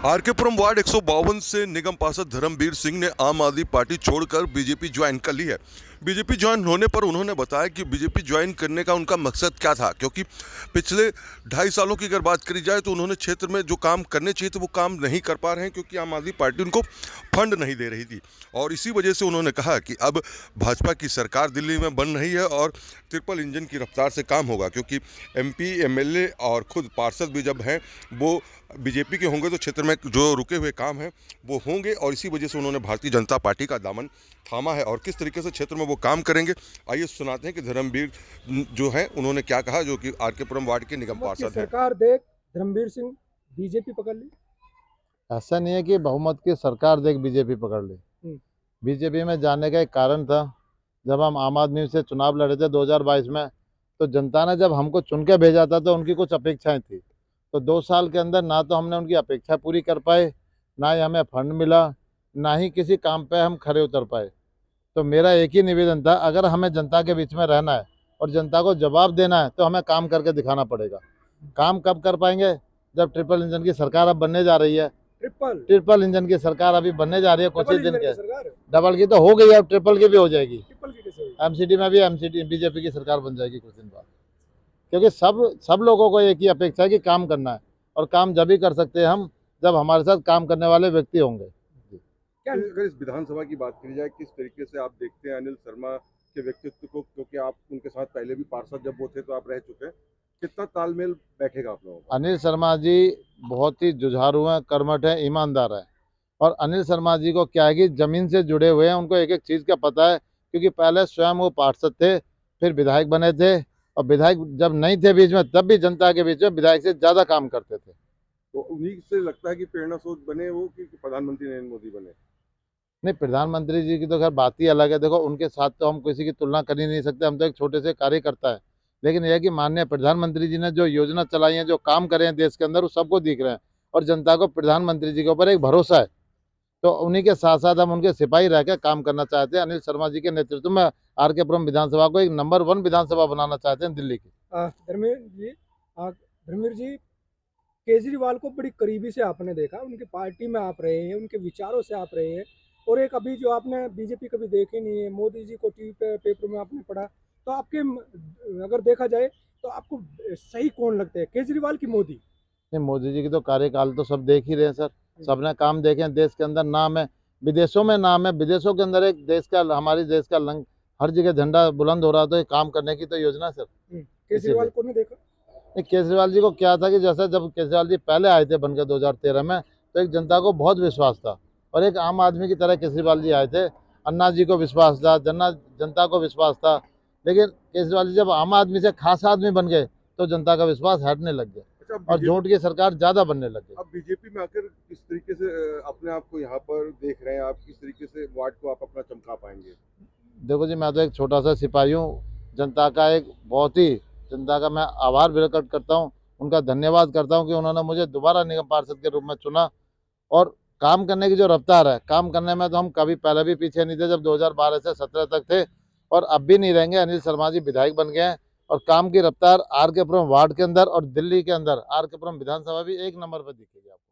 RK Puram ward 152 से निगम पार्षद धर्मवीर सिंह ने आम आदमी पार्टी छोड़कर बीजेपी ज्वाइन कर ली है। बीजेपी ज्वाइन होने पर उन्होंने बताया कि बीजेपी ज्वाइन करने का उनका मकसद क्या था, क्योंकि पिछले 2.5 सालों की अगर बात करी जाए तो उन्होंने क्षेत्र में जो काम करने चाहिए थे वो काम नहीं कर पा रहे हैं, क्योंकि आम आदमी पार्टी उनको फंड नहीं दे रही थी। और इसी वजह से उन्होंने कहा कि अब भाजपा की सरकार दिल्ली में बन रही है और ट्रिपल इंजन की रफ्तार से काम होगा, क्योंकि एमपी, एमएलए और खुद पार्षद भी जब हैं वो बीजेपी के होंगे तो क्षेत्र में जो रुके हुए काम हैं वो होंगे। और इसी वजह से उन्होंने भारतीय जनता पार्टी का दामन थामा है। और किस तरीके से क्षेत्र में वो काम करेंगे, आइए सुनाते हैं कि धर्मवीर जो है उन्होंने क्या कहा, जो कि आरकेपुरम वार्ड के निगम पार्षद हैं। सरकार देख धर्मवीर सिंह बीजेपी पकड़ ली। ऐसा नहीं है कि बहुमत की सरकार देख बीजेपी पकड़ ली। बीजेपी में जाने का एक कारण था, जब हम आम आदमी से चुनाव लड़े थे 2022 में, तो जनता ने जब हमको चुन के भेजा था तो उनकी कुछ अपेक्षाएं थी। तो 2 साल के अंदर ना तो हमने उनकी अपेक्षा पूरी कर पाए, ना ही हमें फंड मिला, ना ही किसी काम पे हम खरे उतर पाए। तो मेरा एक ही निवेदन था, अगर हमें जनता के बीच में रहना है और जनता को जवाब देना है तो हमें काम करके दिखाना पड़ेगा। काम कब कर पाएंगे? जब ट्रिपल इंजन की सरकार अब बनने जा रही है। ट्रिपल इंजन की सरकार अभी बनने जा रही है कुछ ही दिन के। डबल की तो हो गई, अब ट्रिपल की भी हो जाएगी। एमसीडी में भी एमसीडी बीजेपी की सरकार बन जाएगी कुछ दिन बाद, क्योंकि सब लोगों को एक ही अपेक्षा है कि काम करना है, और काम जब ही कर सकते हैं हम जब हमारे साथ काम करने वाले व्यक्ति होंगे। क्या अगर इस विधानसभा की बात करी जाए, किस तरीके से आप देखते हैं अनिल शर्मा के व्यक्तित्व को, क्योंकि आप उनके साथ पहले भी पार्षद जब वो थे तो आप रह चुके हैं, कितना तालमेल बैठेगा आप लोगों का? अनिल शर्मा जी बहुत ही जुझारू हैं, कर्मठ हैं, ईमानदार हैं। और अनिल शर्मा जी को क्या है कि जमीन से जुड़े हुए हैं, उनको एक एक चीज़ का पता है, क्योंकि पहले स्वयं वो पार्षद थे, फिर विधायक बने थे, और विधायक जब नहीं थे बीच में तब भी जनता के बीच में विधायक से ज़्यादा काम करते थे। तो उन्हीं से लगता है कि प्रेरणा स्रोत बने वो कि प्रधानमंत्री नरेंद्र मोदी बने? नहीं, प्रधानमंत्री जी की तो खैर बात ही अलग है। देखो, उनके साथ तो हम किसी की तुलना कर ही नहीं सकते, हम तो एक छोटे से कार्यकर्ता है। लेकिन यह कि माननीय प्रधानमंत्री जी ने जो योजना चलाई है, जो काम करे हैं देश के अंदर, वो सबको दिख रहे हैं, और जनता को प्रधानमंत्री जी के ऊपर एक भरोसा है। तो उन्हीं के साथ साथ हम उनके सिपाही रह के काम करना चाहते हैं। अनिल शर्मा जी के नेतृत्व में आरकेपुरम विधानसभा को एक नंबर 1 विधानसभा बनाना चाहते हैं दिल्ली की। धर्मवीर जी, केजरीवाल को बड़ी करीबी से आपने देखा, उनकी पार्टी में आप रहे हैं, उनके विचारों से आप रहे हैं, और एक अभी जो आपने बीजेपी कभी देखी नहीं है, मोदी जी को टीवी पे पेपर में आपने पढ़ा, तो आपके अगर देखा जाए तो आपको सही कौन लगता है, केजरीवाल की मोदी? नहीं, मोदी जी की तो कार्यकाल तो सब देख ही रहे हैं सर, सबने काम देखे हैं। देश के अंदर नाम है, विदेशों में नाम है, विदेशों के अंदर एक देश का, हमारे देश का हर जगह झंडा बुलंद हो रहा, तो ये काम करने की तो योजना है सर। केजरीवाल को नहीं देखा? नहीं, केजरीवाल जी को क्या था कि जैसे जब केजरीवाल जी पहले आए थे बनकर 2013 में, तो एक जनता को बहुत विश्वास था, और एक आम आदमी की तरह केजरीवाल जी आए थे। अन्ना जी को विश्वास था, जनता को विश्वास था। लेकिन केजरीवाल जी जब आम आदमी से खास आदमी बन गए तो जनता का विश्वास हटने लग गया, और झूठ की सरकार ज़्यादा बनने लग गई। अब बीजेपी में आकर किस तरीके से अपने आप को यहाँ पर देख रहे हैं, आप किस तरीके से वार्ड को आप अपना चमका पाएंगे? देखो जी, मैं तो एक छोटा सा सिपाही हूँ, जनता का एक बहुत ही जनता का मैं आभार प्रकट करता हूँ, उनका धन्यवाद करता हूँ कि उन्होंने मुझे दोबारा निगम पार्षद के रूप में चुना। और काम करने की जो रफ्तार है, काम करने में तो हम कभी पहले भी पीछे नहीं थे, जब 2012 से 17 तक थे, और अब भी नहीं रहेंगे। अनिल शर्मा जी विधायक बन गए हैं, और काम की रफ्तार आरकेपुरम वार्ड के अंदर और दिल्ली के अंदर आरकेपुरम विधानसभा भी एक नंबर पर दिखेगी आपको।